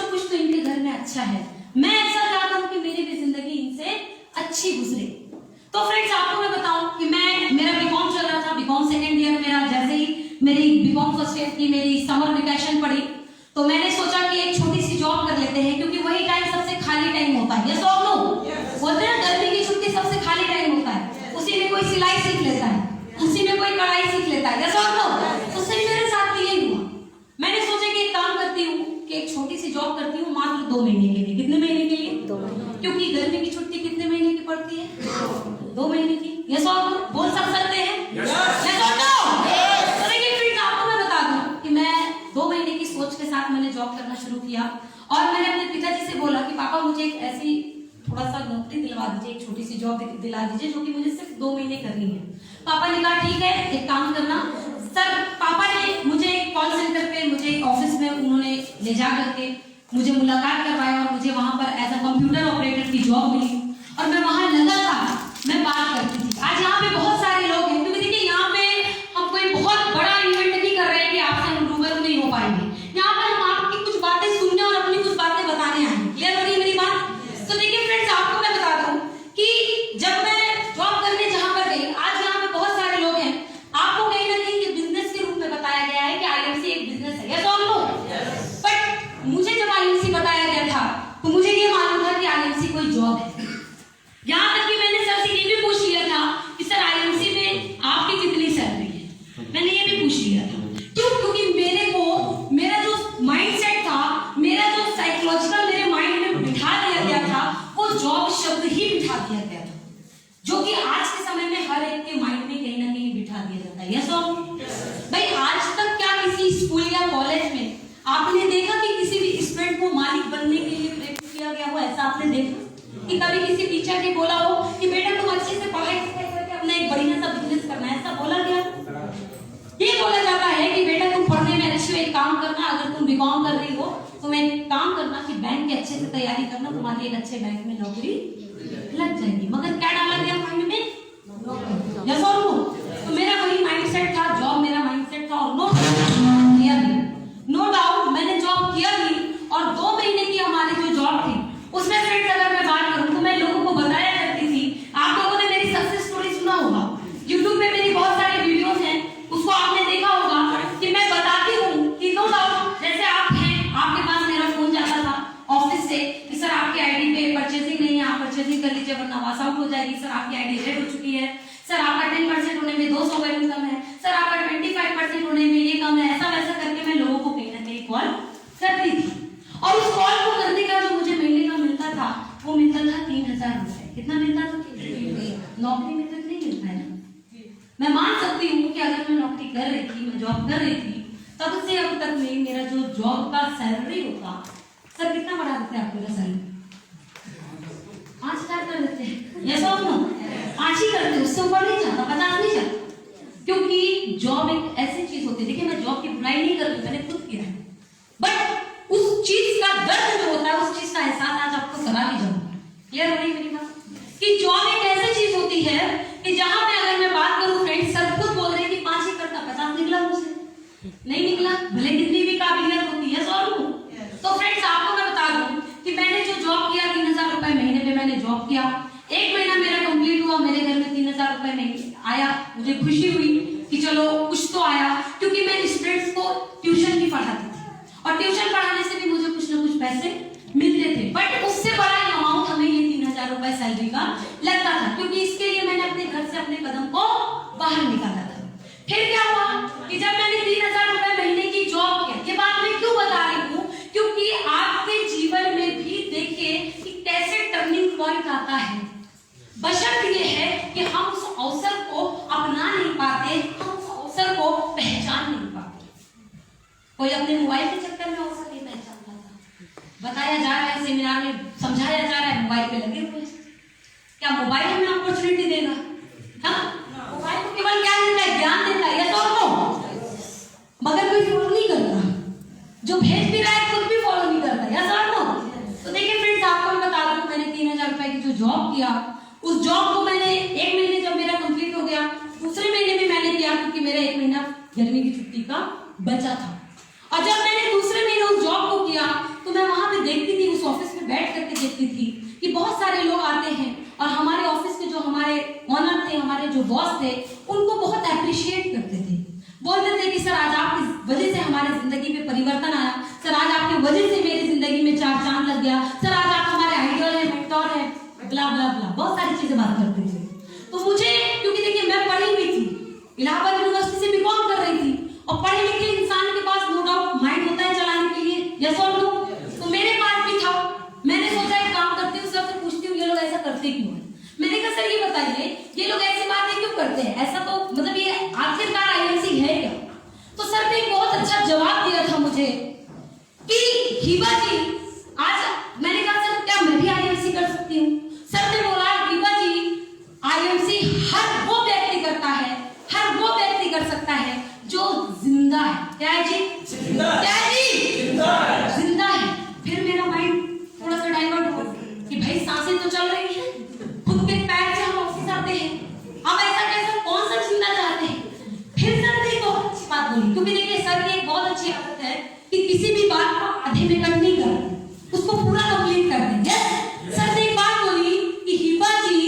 न कुछ तो इनके घर में अच्छा है, मैं ऐसा चाहता हूँ कि मेरी भी जिंदगी इनसे अच्छी गुजरे। तो फ्रेंड्स आपको मैं बताऊं कि मेरा बीकॉम चल रहा था, बीकॉम सेकंड ईयर मेरा, जैसे ही मेरी बीकॉम फर्स्ट ईयर की मेरी समर वेकेशन पड़ी तो मैंने सोचा कि एक छोटी सी जॉब कर लेते हैं, क्योंकि वही टाइम सबसे खाली टाइम होता है। ये सब लोग बोलते हैं गर्मी की छुट्टी सबसे खाली टाइम होता है, उसी में कोई सिलाई सीख लेता है, उसी में कोई कढ़ाई सीख लेता है। ये सब लोग, तो सही मेरे साथ भी यही हुआ। मैंने सोचा कि एक काम करती हूँ कि एक छोटी सी जॉब करती हूँ मात्र 2 महीने के लिए। कितने महीने के लिए? 2 महीने। क्योंकि गर्मी की छुट्टी कितने महीने की पड़ती है? 2 महीने की। ये सब बोल सकते हैं? तो देखिए फ्रेंड्स आपको मैं बता दूं कि मैं 2 महीने की सोच के साथ मैंने जॉब करना शुरू किया और मैंने अपने पिताजी से बोला कि पापा मुझे एक ऐसी थोड़ा सा नौकरी दिलवा दीजिए, एक छोटी सी जॉब दिला दीजिए जो कि मुझे सिर्फ 2 महीने करनी है। पापा ने कहा ठीक है एक काम करना। सर पापा ने मुझे कॉल सेंटर पे मुझे ऑफिस में उन्होंने ले जा करके मुझे मुलाकात करवाया और मुझे वहां पर एज अ कंप्यूटर ऑपरेटर की जॉब मिली और मैं वहां लगातार मैं बात करती थी। आज यहाँ पे बहुत सारे लोग हैं, क्योंकि देखिए यहाँ पे हम कोई बहुत बड़ा इवेंट नहीं कर रहे हैं कि आपसे हम रूबरू नहीं हो पाएंगे। यहाँ पर हम आपकी कुछ बातें सुनने और अपनी कुछ बातें बताने आए। क्लियर हो रही है मेरी बात? तो देखिए फ्रेंड्स आपको मैं बता दूं कि जब मैं जॉब करने जहाँ पर गई, आज यहाँ पे बहुत सारे लोग हैं, आपको कहीं ना कहीं ये बिजनेस के रूप में बताया गया है कि आईएमसी एक बिजनेस है। यस और नो? बट मुझे जब आईएमसी बताया गया था तो मुझे ये मालूम था कि आईएमसी कोई जॉब है। यहाँ तक कि मैंने सर से ये भी पूछ लिया था कि सर आईएमसी में आपकी कितनी सैलरी है, मैंने ये भी पूछ लिया था। क्यों? क्योंकि मेरे को मेरा जो माइंडसेट था, मेरा जो साइकोलॉजिकल मेरे माइंड में बिठा दिया गया था, वो जॉब शब्द ही बिठा दिया गया था, जो कि आज के समय में हर एक के माइंड में कहीं ना कहीं बिठा दिया जाता है। यस और भाई आज तक क्या किसी स्कूल या कॉलेज में आपने देखा कि किसी भी स्टूडेंट को मालिक बनने के लिए प्रेरित किया गया हो? ऐसा आपने देखा कि कभी किसी टीचर ने बोला हो कि बेटा तुम अच्छे से पढ़ाई करके अपना एक बढ़िया सा बिजनेस करना है? ऐसा बोला गया? ये बोला जाता है कि बेटा तुम पढ़ने में अच्छी हो, एक काम करना, अगर तुम बीकॉम कर रही हो तो मैं एक काम करना कि बैंक की अच्छे से तैयारी करना, तुम्हारी एक अच्छे बैंक में नौकरी लग जाएगी। मगर क्या डाला गया माइंड में? यस और नो? तो मेरा वही माइंडसेट था, जॉब मेरा माइंडसेट था और नो डाउट मैंने जॉब किया भी। और 2 महीने की हमारी जो जॉब थी उसमें फ्रेंड्स अगर मैं बात करूं तो मैं लोगों को बताया करती थी। आप लोगों ने मेरी सक्सेस स्टोरी सुना होगा, यूट्यूब पे मेरी बहुत सारी वीडियोस हैं, उसको आपने देखा होगा कि मैं बताती हूँ कि नो डाउट जैसे आप हैं, आपके पास मेरा फोन जाता था ऑफिस से कि सर आपकी आईडी पे परचेसिंग नहीं है, आप परचेसिंग कर लीजिए वरना पास आउट हो जाएगी। सर आपकी आईडी रेड हो चुकी है, सर आपका 10% होने में 200 वैल्यू कम है, सर आपका 25% होने में ये कम है। ऐसा वैसा करके मैं लोगों को कहीं ना कहीं कॉल करती थी और उस कॉल को करने का जो मुझे महीने का मिलता था वो मिलता था 3000 रुपए। कितना मिलता था? नौकरी में तो नहीं मिलता है ना। मैं मान सकती हूँ कि अगर मैं नौकरी कर रही थी, मैं जॉब कर रही थी, तब से अब तक में मेरा जो जॉब का सैलरी होता, सर कितना बढ़ा देते हैं आप मेरा सैलरी? 5000 कर देते हैं। यस और नो? 5 ही करते, उससे ऊपर नहीं जाता, 50 नहीं जाता। क्योंकि जॉब एक ऐसी चीज होती है, देखिए मैं जॉब की बुराई नहीं कर रही, मैंने खुद किया है, बट उस चीज का दर्द जो होता है, उस चीज का एहसास आज आपको करा भी जाऊंगा। क्लियर हो रही है मेरी बात? कि जॉब एक ऐसी चीज होती है कि जहां पे अगर मैं बात करूं फ्रेंड्स, सब खुद बोल रहे हैं कि 5 ही करता, 50 निकला मुझसे नहीं निकला, भले कितनी भी काबिलियत होती है। सॉल्व तो फ्रेंड्स आपको मैं बता दूं कि मैंने जो जॉब किया 3000 रुपए महीने पे मैंने जॉब किया, 1 महीना मेरा कंप्लीट हुआ, मेरे घर में 3000 रुपए महीने आया, मुझे खुशी हुई कि चलो कुछ तो आया, क्योंकि मैं स्टूडेंट्स को ट्यूशन भी पढ़ाती थी और ट्यूशन पढ़ाने से भी मुझे कुछ ना कुछ पैसे मिलते थे। बट उससे बड़ा अमाउंट हमें ये 3000 रुपए सैलरी का लगता था, क्योंकि इसके लिए मैंने अपने घर से अपने कदम को बाहर निकाला था। फिर क्या हुआ कि जब मैंने 3000 रुपए महीने की जॉब किया, ये बात मैं क्यों बता रही हूँ? क्योंकि आपके जीवन में भी देखिए कि कैसे टर्निंग पॉइंट आता है। बशर्त ये है कि हम उस अवसर को अपना नहीं पाते, हम उस अवसर को पहचान नहीं पाते। कोई अपने मोबाइल के चक्कर में अवसर नहीं पहचानता था। बताया जा रहा है सेमिनार में, समझाया जा रहा है, मोबाइल पे लगे हुए। क्या मोबाइल हमें अपॉर्चुनिटी देगा? हाँ, मोबाइल को केवल क्या देता है? ज्ञान देता है। यस और नो? मगर कोई फॉलो नहीं करता, जो भेज भी रहा है खुद भी फॉलो नहीं करता। यस और नो? तो देखिए फ्रेंड्स आपको मैं बता दूं, मैंने 3000 रुपए की जो जॉब किया, उस जॉब को मैंने 1 महीने जब मेरा कंप्लीट हो गया, दूसरे महीने भी मैंने किया, क्योंकि मेरा 1 महीना गर्मी की छुट्टी का बचा था। और जब मैंने दूसरे महीने उस जॉब को किया तो मैं वहां पे देखती थी कि बहुत सारे लोग आते हैं और हमारे ऑफिस के जो हमारे ओनर थे, हमारे जो बॉस थे, उनको बहुत अप्रिशिएट करते थे। बोलते थे कि सर आज आपकी वजह से हमारे जिंदगी में परिवर्तन आया, सर आज आपकी वजह से मेरी जिंदगी में चार चांद लग गया, सर आज आप हमारे आइडल है, मेंटोर है, ब्ला ब्ला ब्ला, बहुत सारी चीजें बात करते थे। तो मुझे, क्योंकि देखिए मैं पढ़ी हुई थी, इलाहाबाद यूनिवर्सिटी से बीकॉम कर रही थी, और पढ़े लिखे इंसान के पास नो डाउट माइंड होता है चलाने के लिए, यस और नो? तो मेरे पास भी था। मैंने सोचा एक काम करती हूँ, सर से पूछती हूँ ये लोग ऐसा करते क्यों है। मैंने कहा सर ये बताइए ये लोग ऐसी बातें क्यों करते हैं, ऐसा तो मतलब ये आखिरकार आईएमसी है क्या? तो सर ने एक बहुत अच्छा जवाब दिया था मुझे कि हिबा जी आज, मैंने कहा सर क्या मैं भी आईएमसी कर सकती हूँ? सर ने बोला हिबा जी आईएमसी हर वो व्यक्ति करता है, हर वो व्यक्ति कर सकता है जो जिंदा है। क्या है जी? जिंदा। क्या है जी? जिंदा है। जिंदा है। फिर मेरा माइंड थोड़ा सा डाइवर्ट हुआ कि भाई सांसें तो चल रही है, खुद के पैर से हम ऑफिस आते हैं, अब ऐसा कैसा कौन सा जिंदा चाहते हैं? फिर सर ने एक बहुत अच्छी बात बोली, क्योंकि देखिए सर की एक बहुत अच्छी आदत है कि किसी भी बात को आधे में कट नहीं करते, उसको पूरा कंप्लीट कर देंगे। सर ने एक बात बोली कि हिबा जी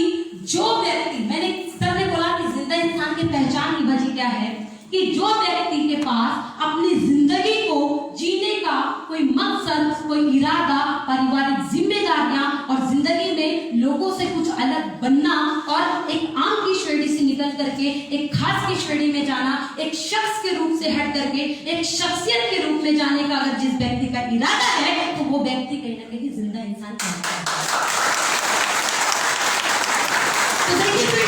जो व्यक्ति, मैंने सर ने बोला कि जिंदा इंसान की पहचान हिबा जी क्या है, कि जो व्यक्ति के पास अपनी जिंदगी को जीने का कोई मकसद, कोई इरादा, पारिवारिक जिम्मेदारियां और जिंदगी में लोगों से कुछ अलग बनना और एक आम की श्रेणी से निकल करके एक खास की श्रेणी में जाना, एक शख्स के रूप से हट करके एक शख्सियत के रूप में जाने का अगर जिस व्यक्ति का इरादा है तो वो व्यक्ति कहीं ना कहीं जिंदा इंसान कहलाता है। तो देखिए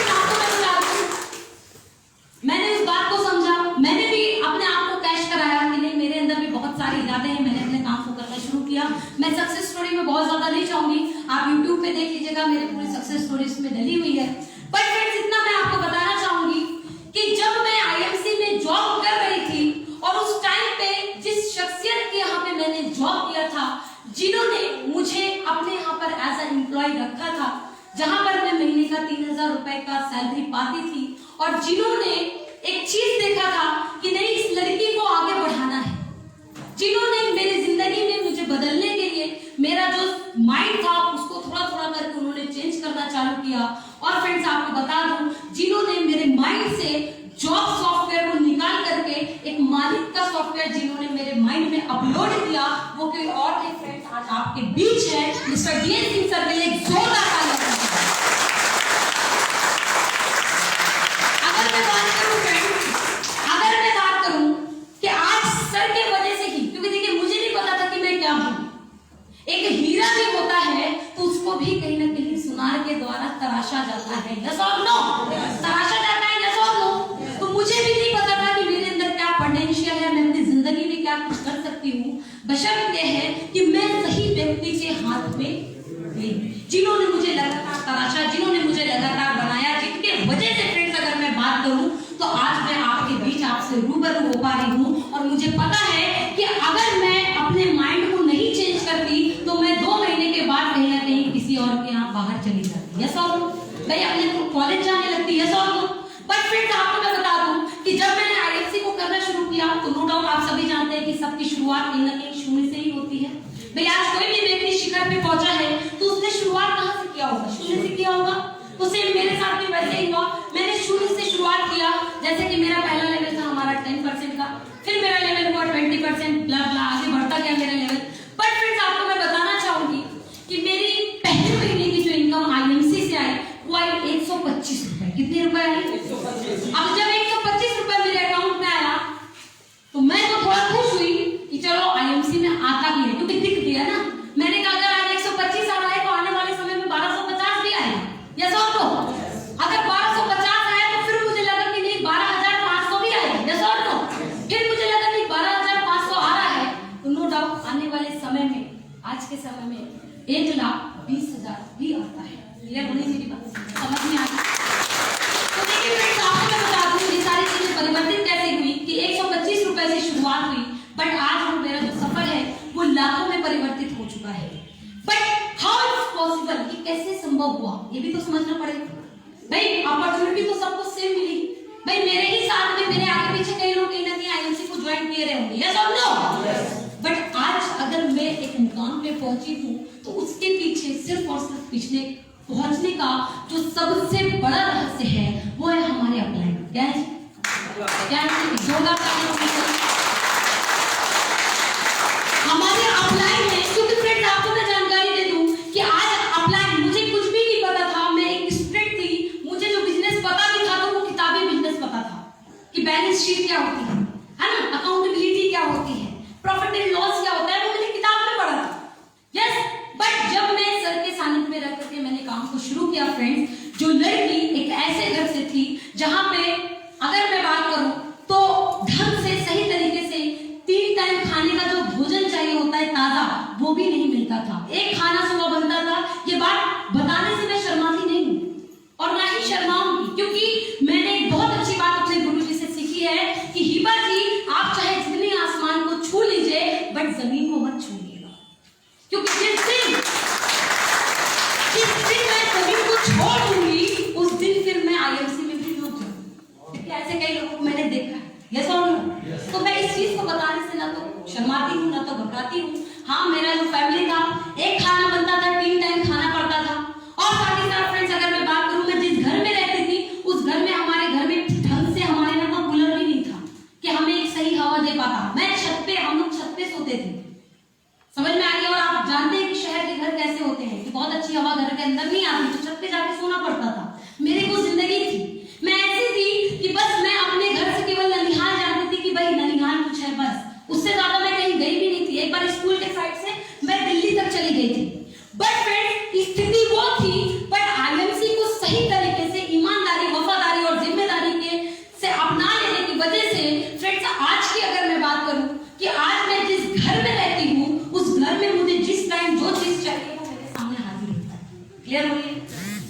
मैंने उस बात को समझा, मैंने भी अपने आप को कैश कराया कि नहीं मेरे अंदर भी बहुत सारे इरादे हैं, मैंने अपने काम को करना शुरू किया। मैं सक्सेस स्टोरी में बहुत ज्यादा नहीं चाहूंगी, आप YouTube पे देख लीजिएगा, मेरी पूरी सक्सेस स्टोरी इसमें डली हुई है। बट फ्रेंड्स इतना मैं आपको बताना चाहूंगी कि जब मैं आईएमसी में जॉब कर रही थी और उस टाइम पे जिस शख्सियत के यहाँ पे मैंने जॉब किया था, जिन्होंने मुझे अपने यहाँ पर एज ए एम्प्लॉय रखा था, जहां पर मैं महीने का 3000 रुपए का सैलरी पाती थी, और जिन्होंने एक चीज देखा था कि नहीं इस लड़की को आगे बढ़ाना है, जिन्होंने मेरी जिंदगी में मुझे बदलने के लिए मेरा जो माइंड था उसको थोड़ा थोड़ा करके उन्होंने चेंज करना चालू किया। और फ्रेंड्स आपको बता दूं, जिन्होंने मेरे माइंड से जॉब सॉफ्टवेयर को निकाल करके एक मालिक का सॉफ्टवेयर जिन्होंने मेरे माइंड में अपलोड किया, वो कोई और नहीं फ्रेंड्स आज आपके बीच है, मिस्टर डीएन सिंह सर के लिए एक जोरदार ताली बजाइए। अगर मैं बात करूं कि आज सर के वजह से ही, क्योंकि देखिए मुझे नहीं पता था कि मैं क्या हूं, एक हीरा भी होता है तो उसको भी कहीं ना कहीं सुनार के द्वारा तराशा जाता है, यस और नो? तराशा जाता है, यस और नो? तो मुझे भी नहीं पता था कि मेरे अंदर क्या पोटेंशियल है, मैं अपनी जिंदगी में क्या कुछ कर सकती हूँ, बशर्ते है कि मैं सही व्यक्ति के हाथ में गई, जिन्होंने मुझे लगातार तराशा, जिन्होंने मुझे लगातार बनाया, जिनके वजह से फ्रेंड्स अगर मैं बात करूं तो आज मैं आपके बीच आपसे रूबरू हो पा रही हूं। और मुझे पता है कि अगर मैं अपने माइंड को नहीं चेंज करती तो मैं 2 महीने के बाद कहीं ना कहीं किसी और के यहाँ बाहर चली जाती, यस और नो? भाई अपने कॉलेज जाने लगती, यस और नो? बट फ्रेंड्स आपको मैं बता दूं कि जब मैंने आईएमसी को करना शुरू किया तो नो डाउट आप सभी जानते हैं कि सबकी शुरुआत कहीं ना कहीं शून्य से ही होती है। भाई आज कोई भी व्यक्ति शिखर पे पहुंचा है तो उसने शुरुआत कहां से किया होगा? शून्य से किया होगा। तो सेम मेरे साथ भी वैसे ही हुआ, मैंने शून्य से शुरुआत किया। जैसे कि मेरा पहला लेवल था हमारा 10% का, फिर मेरा लेवल हुआ 20%, ब्ला ब्ला, आगे बढ़ता गया मेरा लेवल। बट फ्रेंड्स आपको मैं बताना चाहूंगी कि मेरी पहले महीने की जो इनकम आईएमसी से आई वो आई 125 रुपए। कितने रुपए आई? 125। अब जब 125 रुपए मेरे अकाउंट में आया तो मैं तो थोड़ा खुश हुई कि चलो आईएमसी में आता भी है, क्योंकि दिख गया ना। मैंने कहा अगर आज 125 आ रहा है तो आने वाले समय में 1250 भी आएगा, यस और नो? अगर 1250 आया तो फिर मुझे लगा कि नहीं 12500 भी आएगा, यस और नो? फिर मुझे लगा कि 12500 आ रहा है तो नो डाउट आने वाले समय में, आज के समय में 1,20,000 भी आता है। क्लियर होनी मेरी बात? समझ में आ गई? तो देखिए फ्रेंड्स आपको मैं बता दूं ये सारी चीजें परिवर्तित कैसे हुई कि 125 रुपए से शुरुआत हुई, बट आज वो मेरा जो सफर है वो लाखों में परिवर्तित हो चुका है। बट हाउ इट्स पॉसिबल, ये कैसे संभव हुआ ये भी तो समझना पड़ेगा। भाई अपॉर्चुनिटी तो सबको सेम मिली, भाई मेरे ही साथ में मेरे आगे पीछे कई लोग कहीं ना कहीं आईएमसी को ज्वाइन किए रहे होंगे, यस और नो? बट आज अगर मैं एक मुकाम पे पहुंची हूँ तो उसके पीछे सिर्फ और सिर्फ पिछले पहुंचने का जो सबसे बड़ा रहस्य है वो है हमारे अपलाइन। क्या है? क्या है? हमारे अपलाइन है। क्योंकि फ्रेंड्स आपको मैं जानकारी दे दूं कि आज अपलाइन, मुझे कुछ भी नहीं पता था, मैं एक स्टूडेंट थी, मुझे जो बिजनेस पता भी था तो वो किताबी बिजनेस पता था कि बैलेंस शीट क्या होती है ना, अकाउंटेबिलिटी क्या होती है, प्रॉफिट एंड लॉस क्या होता है, वो मैंने किताब में पढ़ा था। यस, बट जब मैं सर के सानिध्य में रह करके मैंने काम को शुरू किया फ्रेंड्स, जो लड़की एक ऐसे घर से थी जहां पे अगर मैं बात करूं तो ढंग से सही तरीके से 3 टाइम खाने का जो भोजन चाहिए होता है ताजा, वो भी नहीं मिलता था। एक खाना सुबह बनता था। ये बात बताने से मैं शर्माती नहीं हूं और ना ही शर्माऊंगी, क्योंकि मैंने एक बहुत अच्छी बात अपने गुरु जी से सीखी है कि हिबा जी, आप चाहे जितने आसमान को छू लीजिए बट जमीन को मत छूइएगा, क्योंकि जिस दिन मैं जमीन को छोड़ दूंगी उस दिन फिर मैं आईएमसी में भी डूब जाऊंगी। क्योंकि ऐसे कई लोगों को मैंने देखा है। यस और नो? तो मैं इस चीज को बताने से ना तो शर्माती हूँ ना तो घबराती हूँ। हाँ, मेरा जो फैमिली था, एक खाना बनता था, 3 टाइम खाना पड़ता था। और साथ ही साथ फ्रेंड्स अगर मैं बात करूँ, मैं जिस घर में रहती थी उस घर में, हमारे घर में ढंग से हमारे यहाँ का कूलर भी नहीं था कि हमें एक सही हवा दे पाता। मैं छत पे, हम लोग छत पे सोते थे। समझ में आ गया? और आप जानते हैं कि शहर के घर कैसे होते हैं कि बहुत अच्छी हवा घर के अंदर नहीं आती, तो छत पे जाके सोना पड़ता था। मेरी वो जिंदगी थी। मैं ऐसी थी कि बस मैं अपने घर से केवल ननिहाल जानती थी कि भाई ननिहाल कुछ है, बस उससे ज्यादा मैं कहीं गई भी नहीं थी। एक बार स्कूल के साइड से मैं दिल्ली तक चली गई थी। बट फ्रेंड्स स्थिति वो थी, बट आईएमसी को सही तरीके से ईमानदारी, वफादारी और जिम्मेदारी के से अपना लेने की वजह से फ्रेंड्स आज की अगर मैं बात करूं कि आज मैं जिस घर में रहती हूँ उस घर में मुझे जिस टाइम जो चीज चाहिए वो मेरे सामने हाजिर होता है। क्लियर हो रही है?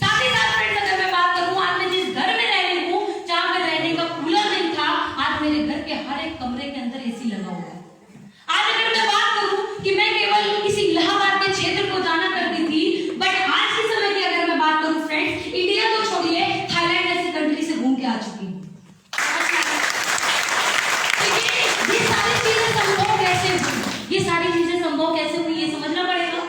साथ ही साथ फ्रेंड्स अगर मैं बात करूं, आज मैं जिस घर में रह रही हूँ जहां पे रहने का कूलर नहीं था, आज मेरे घर के हर एक कमरे के अंदर एसी लगा हुआ है। आज अगर मैं बात करूं कि मैं केवल किसी इलाहाबाद के क्षेत्र को जाना करती थी, बट आज के समय की अगर मैं बात करूं फ्रेंड्स, इंडिया को छोड़िए, थाईलैंड जैसी कंट्री से घूम के आ चुकी हूँ। ये सारी चीजें संभव कैसे हुई? ये सारी चीजें संभव कैसे हुई ये समझना पड़ेगा।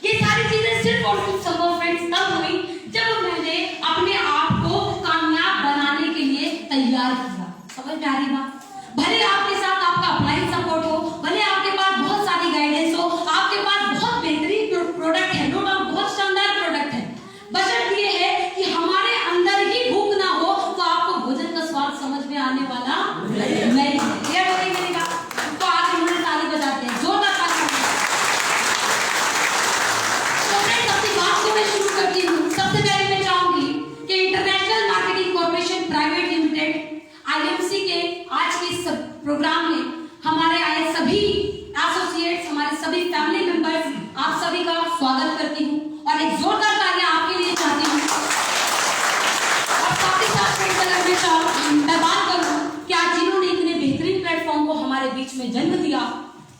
ये सारी चीजें सिर्फ और सिर्फ संभव फ्रेंड्स तब हुई जब मैंने अपने आप को कामयाब बनाने के लिए तैयार किया। समझ में आ रही बात? भले आपके साथ आपका अपलाइन सपोर्ट हो, भले आपके पास बहुत सारी गाइडेंस हो, आपके पास बहुत बेहतरीन प्रोडक्ट है, नो डाउट बहुत शानदार प्रोडक्ट है, बशर्त ये है कि हमारे अंदर ही भूख ना हो तो आपको भोजन का स्वाद समझ में आने वाला नहीं। क्लियर हो गई मेरी बात? तो आगे मुझे ताली बजाते हैं, जोरदार ताली। तो फ्रेंड्स अपनी बात को मैं शुरू करती हूँ। सबसे पहले मैं चाहूंगी कि international marketing corporation private limited IMC के आज के इस प्रोग्राम में हमारे आए सभी एसोसिएट्स, हमारे सभी फैमिली मेंबर्स, आप सभी का स्वागत करती हूँ और एक जोरदार तालियां आपके लिए चाहती हूँ। और साथ ही साथ मैं बात करूँ कि आज जिन्होंने इतने बेहतरीन प्लेटफॉर्म को हमारे बीच में जन्म दिया,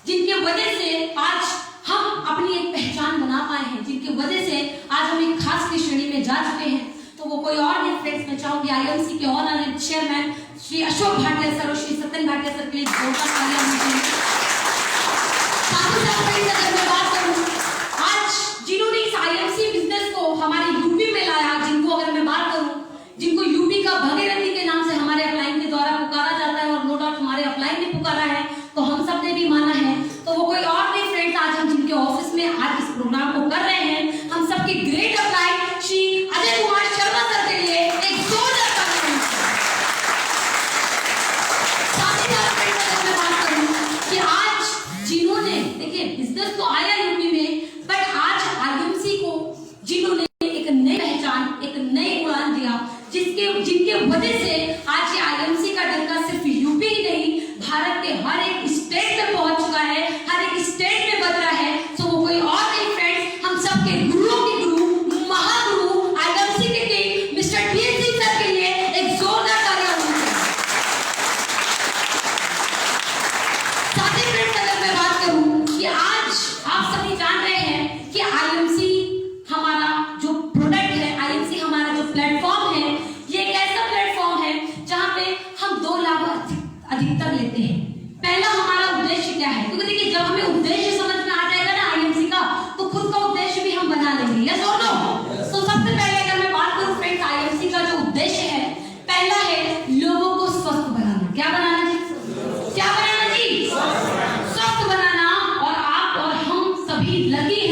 जिनके वजह से आज हम अपनी एक पहचान बना पाए हैं, जिनकी वजह से आज हम एक खास की श्रेणी में जा चुके हैं, तो वो कोई और नहीं फ्रेंड्स, मैं चाहूंगी आईएमसी के honourable chairman Shri Ashok Bhatia sir और श्री सत्यन भाटिया सर के लिए जोरदार तालियां होनी चाहिए। साथ ही साथ फ्रेंड्स अगर मैं बात करूं, आज जिन्होंने इस आईएमसी बिजनेस को हमारे यूपी में लाया, जिनको अगर मैं बात करूं, जिनको यूपी का भगीरथी के नाम से हमारे अपलाइन के द्वारा पुकारा जाता है और नो डाउट हमारे अपलाइन ने पुकारा है, तो हम सब ने भी माना है, तो वो कोई और नहीं फ्रेंड्स, आज हम जिनके ऑफिस में आज इस प्रोग्राम को कर रहे हैं, हम सबके great upline Shri Ajay Kumar Sharma sir के लिए एक जोरदार ताली। साथ ही साथ फ्रेंड्स अगर मैं बात करूं कि आज जिन्होंने, देखिए बिजनेस तो आया यूपी में, बट आज आईएमसी को जिन्होंने एक नई पहचान, एक नई उड़ान दिया, जिनके वजह से आज ये आईएमसी का डंका सिर्फ यूपी ही नहीं, भारत के हर एक स्टेट में पहुंच चुका है, हर एक स्टेट में बज रहा है, तो वो कोई और नहीं फ्रेंड्स, हम सबके गुरुओं के गुरु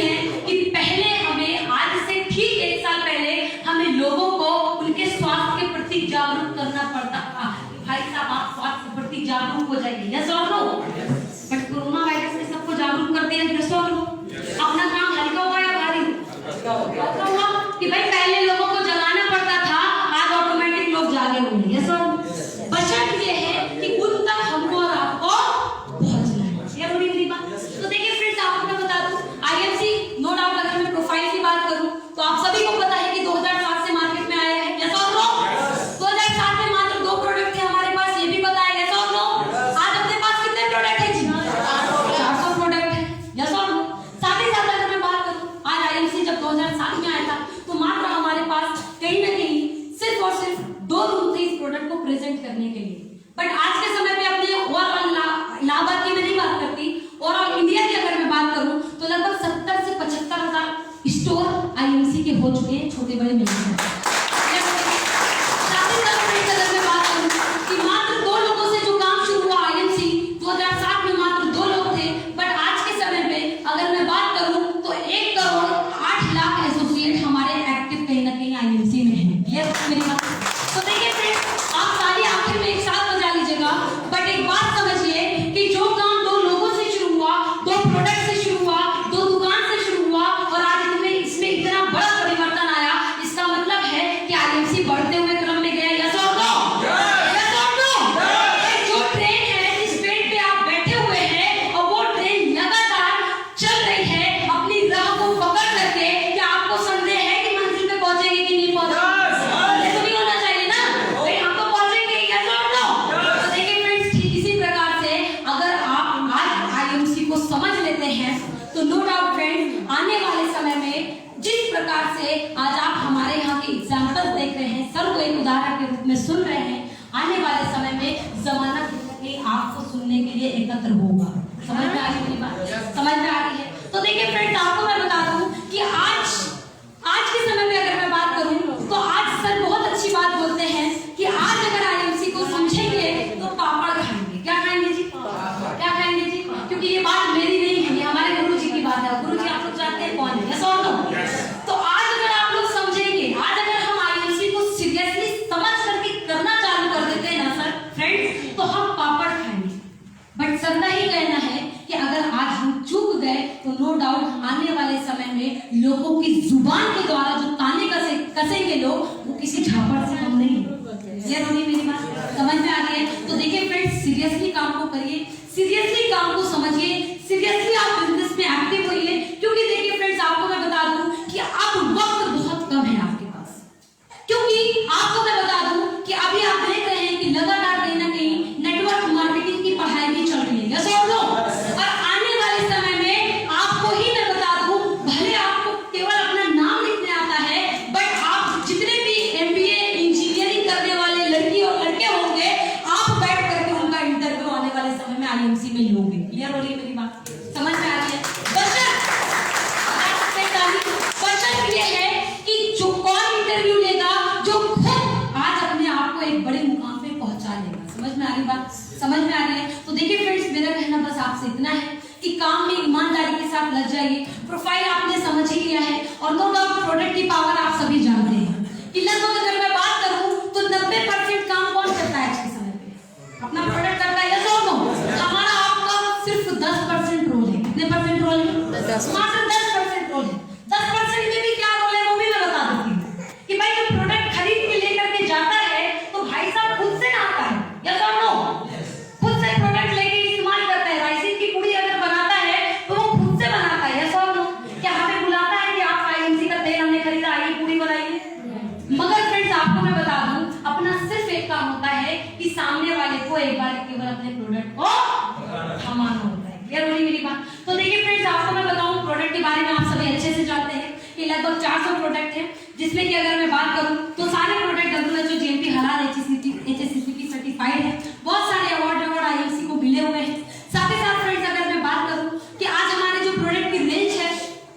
हैं कि पहले हमें, आज से ठीक 1 साल पहले हमें लोगों को उनके स्वास्थ्य के प्रति जागरूक करना पड़ता था। भाई साहब आप स्वास्थ्य के प्रति जागरूक हो जाइए, यस और नो? बट कोरोना वायरस ने सबको जागरूक कर दिया, यस और नो? अपना काम हल्का हुआ या भारी हुआ? कि भाई पहले लोगों को जगाना पड़ता था, आज ऑटोमेटिक लोग जागे हुए हैं, यस और नो? बशर्त ये है कि उन तक हमको और आपको पहुंचना है। ये बड़ी बात। तो देखिए फ्रेंड्स, आपको मैं बता दूं, आईएमसी नो डाउट अगर मैं प्रोफाइल की बात करूं तो आप सभी को पता है कि 2007 से मार्केट में आया है, यस और नो? 2007 में मात्र 2 प्रोडक्ट थे हमारे पास, ये भी पता है, यस और नो? आज अपने पास कितने प्रोडक्ट हैं जी? 400 प्रोडक्ट है, यस और नो? साथ ही साथ अगर मैं बात करूं, आज आईएमसी जब 2007 में आया था तो मात्र हमारे पास कहीं ना कहीं सिर्फ और सिर्फ 2 रूम थे इस प्रोडक्ट को प्रेजेंट करने के लिए। बट आज के समय पे अपने ओवरऑल इलाहाबाद की मैं नहीं बात करती, ओवरऑल इंडिया की अगर मैं बात करूं तो लगभग 70 से 75 हजार स्टोर आईएमसी के हो चुके हैं, छोटे बड़े मिलकर। साथ ही साथ फ्रेंड्स अगर मैं बात करूं कि मात्र 2 लोगों से जो काम शुरू हुआ आईएमसी 2007 में मात्र 2 लोग थे, बट आज के समय पे अगर मैं बात करूं तो 1 करोड़ 8 लाख एसोसिएट हमारे एक्टिव कहीं ना कहीं आईएमसी में है। ये मेरी बात। तो देखिए फ्रेंड्स, आप सारी आखिर में एक साथ बजा लीजिएगा, बट एक बात समझिए कि जो काम 2 लोगों से शुरू हुआ, 2 प्रोडक्ट से शुरू हुआ, 2 दुकान से शुरू हुआ और आज इसमें इतना बड़ा परिवर्तन आया, इसका मतलब है कि आईएमसी बढ़ते हुए क्रम में गया, यस और नो? यस और नो? जो ट्रेन है जिस ट्रेन पे आप बैठे हुए हैं और वो ट्रेन लगातार चल रही है अपनी राह को पकड़ करके, क्या आपको संदेह है कि मंजिल पे पहुंचेगी कि नहीं पहुंचेगी? तो नो डाउट फ्रेंड्स, आने वाले समय में जिस प्रकार से आज आप हमारे यहाँ के एग्जाम्पल देख रहे हैं, सर को एक उदाहरण के रूप में सुन रहे हैं, आने वाले समय में जमाना आपको सुनने के लिए एकत्र होगा। समझ में आ रही मेरी बात? समझ में आ रही है? तो देखिए फ्रेंड्स, आपको मैं बता दूं कि आज के समय में अगर मैं बात करूं तो आज सर बहुत अच्छी बात बोलते हैं कि आज अगर आईएमसी को समझेंगे तो पापड़ खाएंगे। क्या खाएंगे जी? क्या खाएंगे जी? क्योंकि ये बात मेरी नहीं है, ये हमारे गुरु जी की बात है। गुरु जी आप लोग जानते हैं कौन है, यस और नो? तो आज अगर आप लोग समझेंगे, आज अगर हम आईएमसी को सीरियसली समझ करके करना चालू कर देते हैं ना सर फ्रेंड्स, तो हम पापड़ खाएंगे। बट सर का ही कहना है कि अगर आज हम चूक गए तो नो डाउट आने वाले समय में लोगों की जुबान के द्वारा जो ताने कसेंगे लोग, वो किसी झापड़ से कम नहीं। ये रोनी मेरी बात समझ में आ रही है? तो देखिए फ्रेंड्स, सीरियसली काम को करिए, सीरियसली काम को समझिए, सीरियसली आप बिजनेस में एक्टिव होइए, क्योंकि देखिए फ्रेंड्स, आपको मैं बता दूं कि अब वक्त बहुत कम है आपके पास। क्योंकि आपको मैं बता दूं कि अभी आप देख रहे हैं कि लगातार कहीं ना कहीं नेटवर्क मार्केटिंग की पढ़ाई भी चल रही है, यस और नो? और आने वाले समय में आपको ही मैं बता दूं, भले आपको केवल अपना नाम लिखने आता है, बट आप जितने भी एमबीए इंजीनियरिंग करने वाले लड़की और लड़के होंगे, आप बैठ करके उनका इंटरव्यू आने वाले समय में आईएमसी में लोगे। क्लियर हो रही है मेरी बात? समझ में आ रही है? बशर्त ये है कि जो कौन इंटरव्यू लेगा, जो खुद आज अपने आप को एक बड़े मुकाम पे पहुंचा लेगा। समझ में आ रही बात? समझ में आ रही है? तो देखिए फ्रेंड्स, मेरा कहना बस आपसे इतना है कि काम में ईमानदारी के साथ लग जाइए। प्रोफाइल आपने समझ ही लिया है और नो डाउट प्रोडक्ट की पावर आप सभी जानते हैं कि लगभग अगर मैं बात करूं तो 90% काम कौन करता है आज के समय पे? अपना प्रोडक्ट करता है, यस और नो? हमारा आपका सिर्फ 10% रोल है। कितने परसेंट रोल है? मात्र 10% रोल है। 10% में भी क्या रोल है वो भी मैं बता देती हूँ कि भाई जो प्रोडक्ट खरीद के लेकर के जाता है तो भाई साहब खुद से आता है, यस और नो? खुद से प्रोडक्ट लेके इस्तेमाल करता है। राइसिन की पूड़ी अगर बनाता है तो वो खुद से बनाता है, यस और नो? क्या हमें बुलाता है कि आप आईएमसी का तेल हमने खरीदा, आइए पूड़ी बनाइए? मगर फ्रेंड्स, आपको मैं बता दूं, अपना सिर्फ एक काम होता है कि सामने वाले को एक बार केवल अपने प्रोडक्ट को थमाना होता है। क्लियर हो रही मेरी बात? तो देखिए फ्रेंड्स, आपको मैं बताऊं, प्रोडक्ट के बारे में आप सभी अच्छे से जानते हैं कि लगभग 400 प्रोडक्ट हैं, जिसमें कि अगर मैं बात करूं तो सारे प्रोडक्ट WHO जीएमपी हलाल HACCP सर्टिफाइड है। बहुत सारे अवार्ड आईएमसी को मिले हुए हैं। साथ ही साथ फ्रेंड्स, अगर मैं बात करूं कि आज हमारे जो प्रोडक्ट की रेंज है,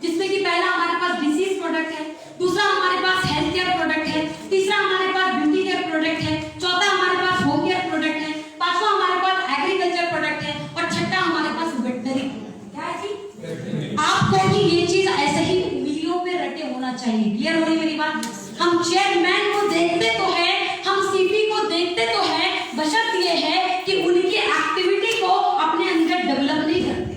जिसमें कि पहला हमारे पास डिसीज प्रोडक्ट है, दूसरा हमारे पास हेल्थ केयर प्रोडक्ट है, तीसरा हमारे पास ब्यूटी केयर प्रोडक्ट है, चौथा हमारे पास होम केयर प्रोडक्ट है, पांचवा हमारे पास एग्रीकल्चर प्रोडक्ट है और छठा हमारे पास वेटनरी। क्या है जी? आपको भी ये चीज हम चेयरमैन को देखते तो है, हम सीपी को देखते तो है, बशर्त ये है कि उनकी एक्टिविटी को अपने अंदर डेवलप नहीं करते।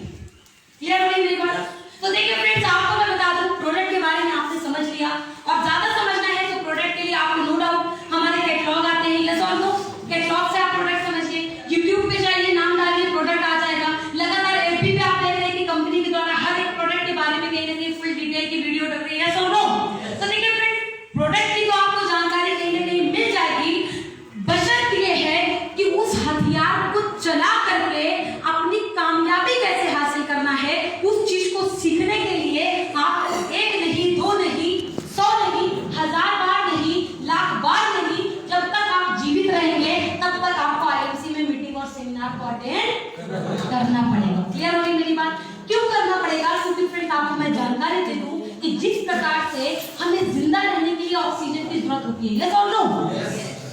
क्लियर हो मेरी बात? तो देखिए फ्रेंड्स, आपको मैं बता दूं, प्रोडक्ट के बारे में आपने समझ लिया, और ज्यादा समझना है तो प्रोडक्ट के लिए आपको नो डाउट हमारे कैटलॉग आते हैं, यस और नो, कैटलॉग से आप प्रोडक्ट समझिए, यूट्यूब पे जाइए, नाम डालिए, प्रोडक्ट आ जाएगा। लगातार एफबी पे आप देख रहे हैं कि कंपनी के द्वारा हर एक प्रोडक्ट के बारे में कहीं ना कहीं फुल डिटेल की वीडियो डल रही है, यस और नो। तो देखिए फ्रेंड्स, प्रोडक्ट की तो आपको जानकारी कहीं ना कहीं मिल जाएगी, बशर्त ये है कि उस हथियार को चला करके अपनी कामयाबी कैसे हासिल करना है, उस चीज को सीखने के लिए आप एक नहीं, दो नहीं, 100 नहीं, 1000 बार नहीं, लाख बार नहीं, जब तक आप जीवित रहेंगे तब तक आपको आईएमसी में मीटिंग और सेमिनार को अटेंड करना पड़ेगा। क्लियर हो गई मेरी बात? क्यों करना पड़ेगा? क्योंकि फ्रेंड्स आपको मैं जानकारी दे दूं कि जिस प्रकार से हमें जिंदा रहने के लिए ऑक्सीजन की जरूरत होती है, यस और नो,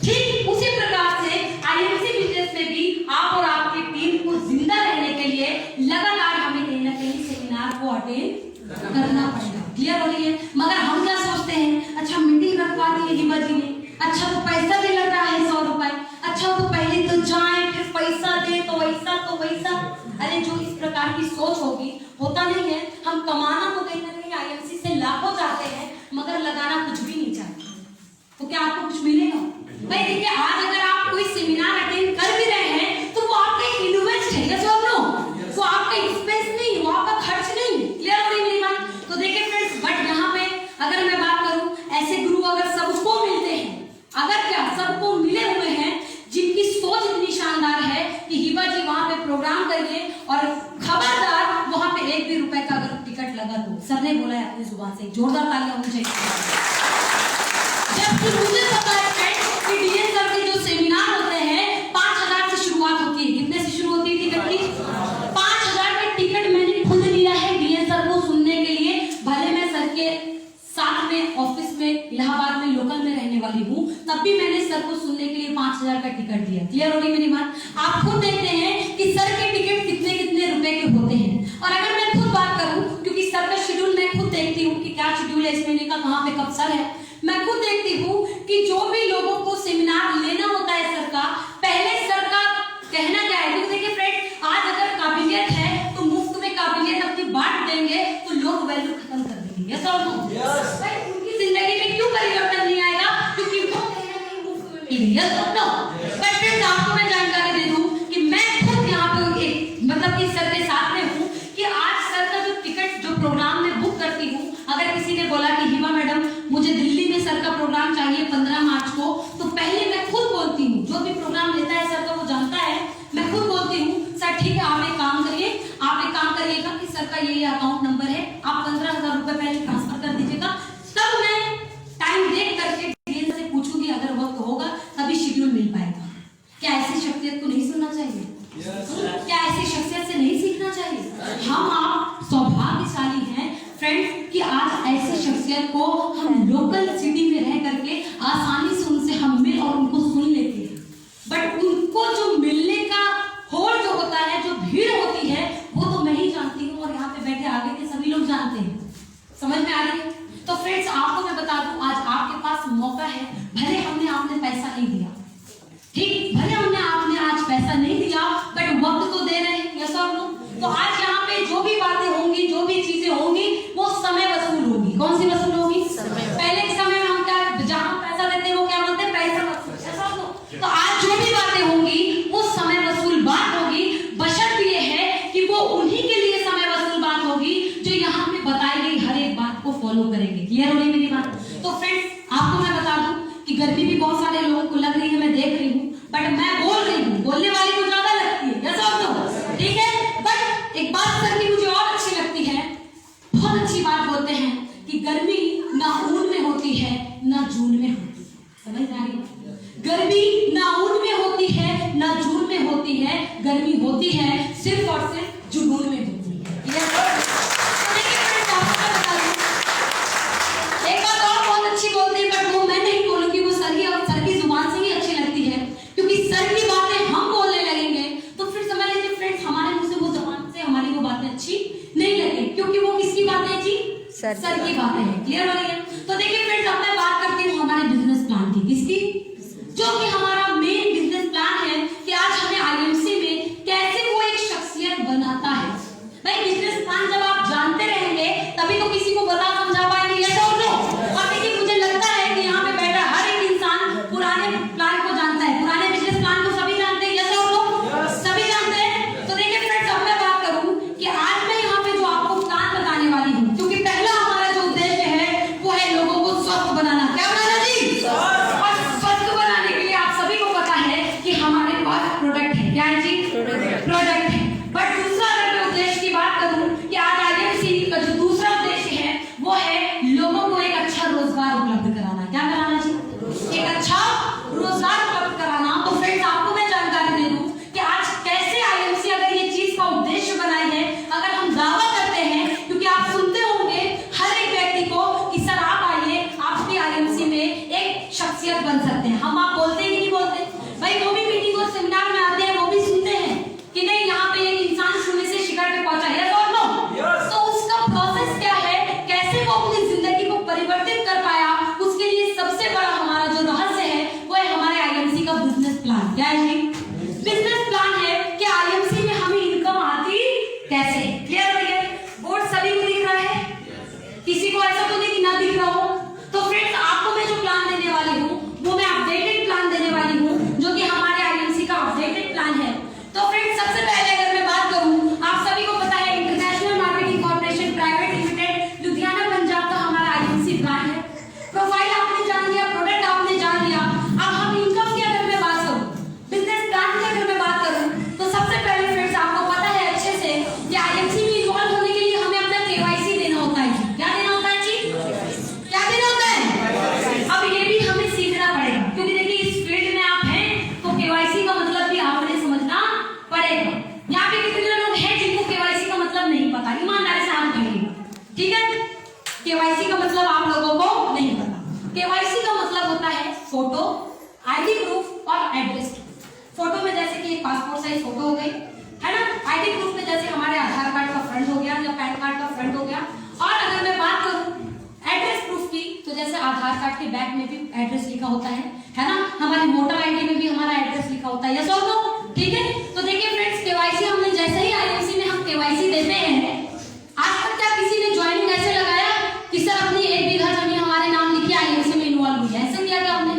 ठीक उसी प्रकार से आईएमसी बिजनेस में भी आप और आपकी टीम को जिंदा रहने के लिए लगातार हमें कहीं ना कहीं सेमिनार को अटेंड करना पड़ेगा। क्लियर हो रही है? मगर हम क्या सोचते हैं, अच्छा मीटिंग रखवा दी है हिबा जी ने, अच्छा तो पैसा भी लग रहा है 100 रुपए, अच्छा तो पहले तो जाए फिर पैसा दे, तो वैसा तो वैसा। अरे जो इस प्रकार की सोच होगी, होता नहीं है। हम कमाना तो कहीं ना कहीं आईएमसी से लाखों चाहते हैं, मगर लगाना कुछ भी नहीं चाहते, तो क्या आपको कुछ मिलेगा? भाई देखिए, आज अगर आप कोई सेमिनार अटेंड कर भी रहे हैं तो वो आपका एक इन्वेस्ट है, यस और नो, वो आपका एक्सपेंस नहीं, वो आपका खर्च नहीं। क्लियर हो रही मेरी बात? तो देखिए फ्रेंड्स, बट यहाँ पे अगर मैं बात करूं, ऐसे गुरु अगर सबको मिलते हैं, अगर क्या सबको मिले हुए हैं जिनकी सोच इतनी शानदार है कि हिबा जी वहां पे प्रोग्राम करिए और खबरदार वहां पे 1 भी रुपए का अगर टिकट लगा तो, सर ने बोला है अपनी जुबान से, जोरदार तालियां होनी चाहिए। जबकि मुझे पता है फ्रेंड्स कि डीएन सर के जो सेमिनार होते हैं 5000 से शुरुआत होती है। कितने से शुरू होती है टिकट की? 5000 का टिकट मैंने खुद लिया है डीएन सर को सुनने के लिए। भले मैं सर के साथ में ऑफिस में इलाहाबाद में लोकल में रहने वाली हूँ, तब भी मैंने सर को सुनने के लिए 5000 का टिकट दिया। क्लियर हो रही मेरी बात? आप खुद देखते हैं कि सर के टिकट कितने कितने रुपए के होते हैं। और अगर मैं खुद बात करूं, क्योंकि सर का शेड्यूल मैं खुद देखती हूँ कि क्या शेड्यूल है इस महीने का, कहाँ पे कब सर है, मैं खुद देखती हूँ कि जो भी लोगों को सेमिनार लेना होता है सर का, पहले सर का कहना क्या है, क्योंकि देखिए फ्रेंड, आज अगर काबिलियत है तो मुफ्त में काबिलियत अपनी बांट देंगे तो लोग वैल्यू खत्म कर देंगे, यस और नो? भाई उनकी जिंदगी में क्यों परिवर्तन नहीं आएगा? क्योंकि वो कहीं ना कहीं मुफ्त में मिल गई, यस और नो? बट फ्रेंड्स आपको मैं जानकारी दे दूं कि मैं खुद यहाँ पे मतलब कि सर के साथ में हूँ कि आज सर का जो टिकट जो प्रोग्राम में बुक करती हूँ, अगर किसी ने बोला कि हिबा मैडम मुझे दिल्ली में सर का प्रोग्राम चाहिए 15 मार्च को, तो पहले मैं खुद बोलती हूँ, जो भी प्रोग्राम लेता है सर का वो जानता है, मैं खुद बोलती हूँ सर ठीक है, आप एक काम करिए, आप एक काम करिएगा कि सर का ये अकाउंट नंबर है, आप 15,000 रुपए पहले ट्रांसफर कर दीजिएगा, तब मैं टाइम देख करके डीएन से पूछूंगी, अगर वक्त होगा तभी शेड्यूल मिल पाएगा। क्या ऐसी शख्सियत को नहीं सुनना चाहिए? क्या ऐसी शख्सियत से नहीं सीखना चाहिए? हम आप सौभाग्यशाली हैं फ्रेंड्स कि आज ऐसी शख्सियत को हम लोकल सिटी में रह करके आसानी से उनसे हम मिल और उनको सुन लेते हैं। बट उनको जो मिलने का होड़ जो होता है, जो भीड़ होती है, वो तो मैं ही जानती हूँ और यहाँ पे बैठे आगे के सभी लोग जानते हैं। समझ में आ रही है? तो फ्रेंड्स आपको मैं बता दूं, आज आपके पास मौका है, भले हमने आपने पैसा नहीं दिया, ठीक, भले हमने आपने आज पैसा नहीं दिया, बट वक्त तो दे रहे हैं, यस और नो? तो आज यहाँ पे जो भी बातें होंगी, जो भी चीजें होंगी, वो समय वसूल होगी। कौन सी वसूल होगी? पहले के समय में हम क्या, जहाँ पैसा देते हैं वो क्या बोलते हैं? पैसा वसूल, यस और नो? तो आज जो भी बातें होंगी वो समय वसूल बात होगी, बशर्त ये है कि वो उन्हीं के लिए समय वसूल बात होगी जो यहाँ पे बताई गई हर एक बात को फॉलो करेंगे। क्लियर हो रही मेरी बात? तो फ्रेंड्स आपको मैं बता दूं कि गर्मी भी बहुत सारे लोगों को लग रही है, मैं देख रही हूँ, बट मैं बोल रही हूँ, बोलने वाली को ज्यादा लगती है, यस और नो? ठीक है, बट एक बात सर की मुझे और अच्छी लगती है, बहुत अच्छी बात बोलते हैं कि गर्मी ना ऊन में होती है ना जून में होती है। समझ आ रही है? गर्मी ना ऊन में होती है ना जून में होती है, गर्मी होती है सिर्फ और सिर्फ जुनून में होती है। एक बात और बहुत अच्छी बोलते हैं, बट वो मैं नहीं बोलूंगी, वो सर की जुबान से ही अच्छी लगती है, क्योंकि सर की बातें हम बोलने लगेंगे सर की बातें हैं। क्लियर हो रही है? तो देखिए फ्रेंड्स, अब मैं बात करती हूँ हमारे बिजनेस प्लान की। किसकी? जो कि हमारा मेन बिजनेस प्लान है कि आज हमें आईएमसी में कैसे वो एक शख्सियत बनाता है। भाई बिजनेस प्लान जब आप जानते रहेंगे तभी तो किसी को बता समझा पाएंगे, ऐसा और नो। और देखिए मुझे लगता है कि यहाँ पे बैठा हर एक इंसान पुराने प्लान को जानता है, पुराने बिजनेस प्लान को सभी जानते हैं, ऐसा और नो, सभी जानते हैं। तो देखिए फ्रेंड्स, अब मैं बात करूँ कि आज मैं यहाँ पे जो आपको प्लान बताने वाली हूँ, क्योंकि पहला हमारा जो उद्देश्य है वो है लोगों को स्वस्थ बनाना। क्या बनाना जी? और स्वस्थ बनाने के लिए आप सभी को पता है कि हमारे पास प्रोडक्ट है। क्या है जी? प्रोडक्ट है। बट दूसरा अगर मैं उद्देश्य की बात करूं कि आज आईएमसी का जो दूसरा उद्देश्य है वो है लोगों को एक अच्छा रोजगार उपलब्ध कराना। क्या कराना जी? एक अच्छा रोजगार उपलब्ध कराना। तो फ्रेंड्स, आपको मैं जानकारी दे दूं कि आज कैसे आईएमसी अगर ये चीज का उद्देश्य बनाई है, अगर हम दावा करते हैं, क्योंकि आप सुनते होंगे हर एक व्यक्ति को कि सर आप आइए, आप भी आईएमसी में एक शख्सियत बन सकते हैं। हम आप बोलते हैं कि नहीं बोलते? भाई वो भी मीटिंग और सेमिनार में आते हैं, वो भी सुनते हैं कि नहीं यहाँ पे एक इंसान शून्य से शिखर पे पहुंचा है, और नो। तो उसका प्रोसेस क्या है, कैसे वो अपनी जिंदगी को परिवर्तित कर पाया, उसके लिए सबसे बड़ा हमारा जो रहस्य है वो है हमारे आईएमसी का बिजनेस प्लान। क्या है जी? बिजनेस प्लान है कि आईएमसी में हमें इनकम आती कैसे। क्लियर हो गया? बोर्ड सभी को दिख रहा है? किसी को ऐसा तो नहीं कि ना दिख रहा हो? तो फ्रेंड्स, आपको मैं जो प्लान देने वाली हूँ वो मैं अपडेटेड प्लान देने वाली हूँ, जो कि हमारे आईएमसी का अपडेटेड प्लान है। तो फ्रेंड्स, सबसे पहले अगर मैं बात करूं, आप सभी को पता है international marketing corporation private limited Ludhiana Punjab का हमारा आईएमसी ब्रांड है। प्रोफाइल आपने जान लिया, प्रोडक्ट आपने जान लिया। अब हम इनकम की अगर मैं बात करूं, बिजनेस प्लान की अगर मैं बात करूं, तो सबसे पहले फ्रेंड्स आपको पता है अच्छे से कि आईएमसी में इन्वॉल्व होने के लिए हमें अपना केवाईसी देना होता है। क्या देना होता है जी? क्या देना होता है? अब ये भी हमें सीखना पड़ेगा, क्योंकि देखिए इस फील्ड में आप हैं तो केवाईसी का मतलब भी आपने समझना पड़ेगा। यहाँ पे कितने लोग हैं जिनको केवाईसी का मतलब नहीं पता? ईमानदारी से हाथ उठाइए। ठीक है? केवाईसी का मतलब आप लोगों को नहीं पता। केवाईसी का मतलब होता है फोटो, आईडी प्रूफ और एड्रेस प्रूफ। फोटो में जैसे कि एक पासपोर्ट साइज फोटो हो गई, है ना? आईडी प्रूफ में जैसे हमारे आधार कार्ड का फ्रंट हो गया या पैन कार्ड का फ्रंट हो गया। और अगर मैं बात करूं एड्रेस प्रूफ की, तो जैसे आधार कार्ड के बैक में भी एड्रेस लिखा होता है ना? हमारी वोटर आईडी में भी हमारा एड्रेस लिखा होता है, यस और नो? ठीक है? तो देखिए फ्रेंड्स, केवाईसी हमने जैसे ही आईएमसी में हम केवाईसी देते हैं, आज तक क्या किसी ने ज्वाइनिंग ऐसे लगाया कि सर अपनी 1 बीघा जमीन हमारे नाम लिखी, आईएमसी में इन्वॉल्व हुई है? ऐसे किया क्या हमने?